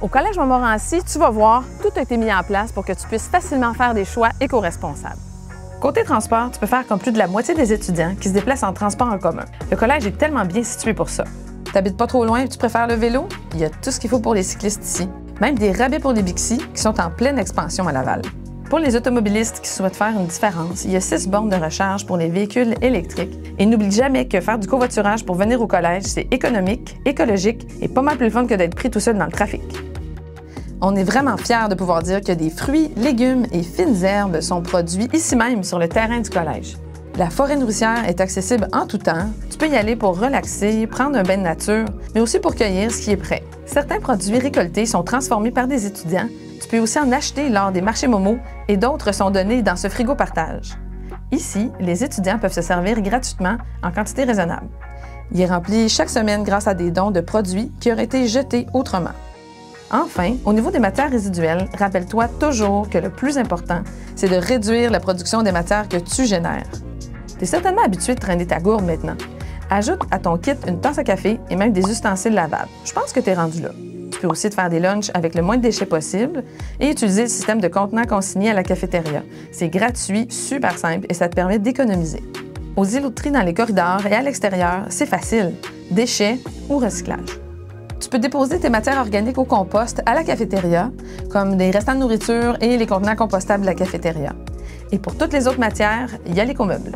Au Collège Montmorency, tu vas voir, tout a été mis en place pour que tu puisses facilement faire des choix éco-responsables. Côté transport, tu peux faire comme plus de la moitié des étudiants qui se déplacent en transport en commun. Le collège est tellement bien situé pour ça. T'habites pas trop loin et tu préfères le vélo? Il y a tout ce qu'il faut pour les cyclistes ici. Même des rabais pour les Bixi qui sont en pleine expansion à Laval. Pour les automobilistes qui souhaitent faire une différence, il y a 6 bornes de recharge pour les véhicules électriques. Et n'oublie jamais que faire du covoiturage pour venir au collège, c'est économique, écologique et pas mal plus le fun que d'être pris tout seul dans le trafic. On est vraiment fiers de pouvoir dire que des fruits, légumes et fines herbes sont produits ici même sur le terrain du collège. La forêt nourricière est accessible en tout temps. Tu peux y aller pour relaxer, prendre un bain de nature, mais aussi pour cueillir ce qui est prêt. Certains produits récoltés sont transformés par des étudiants. Tu peux aussi en acheter lors des marchés Momo et d'autres sont donnés dans ce frigo partage. Ici, les étudiants peuvent se servir gratuitement en quantité raisonnable. Il est rempli chaque semaine grâce à des dons de produits qui auraient été jetés autrement. Enfin, au niveau des matières résiduelles, rappelle-toi toujours que le plus important, c'est de réduire la production des matières que tu génères. Tu es certainement habitué de traîner ta gourde maintenant. Ajoute à ton kit une tasse à café et même des ustensiles lavables. Je pense que tu es rendu là. Tu peux aussi te faire des lunchs avec le moins de déchets possible et utiliser le système de contenants consignés à la cafétéria. C'est gratuit, super simple et ça te permet d'économiser. Aux îlots de tri dans les corridors et à l'extérieur, c'est facile. Déchets ou recyclage. Tu peux déposer tes matières organiques au compost à la cafétéria, comme des restants de nourriture et les contenants compostables de la cafétéria. Et pour toutes les autres matières, il y a l'écomeuble.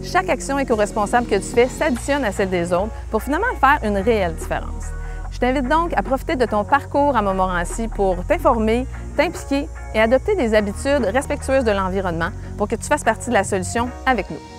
Chaque action éco-responsable que tu fais s'additionne à celle des autres pour finalement faire une réelle différence. Je t'invite donc à profiter de ton parcours à Montmorency pour t'informer, t'impliquer et adopter des habitudes respectueuses de l'environnement pour que tu fasses partie de la solution avec nous.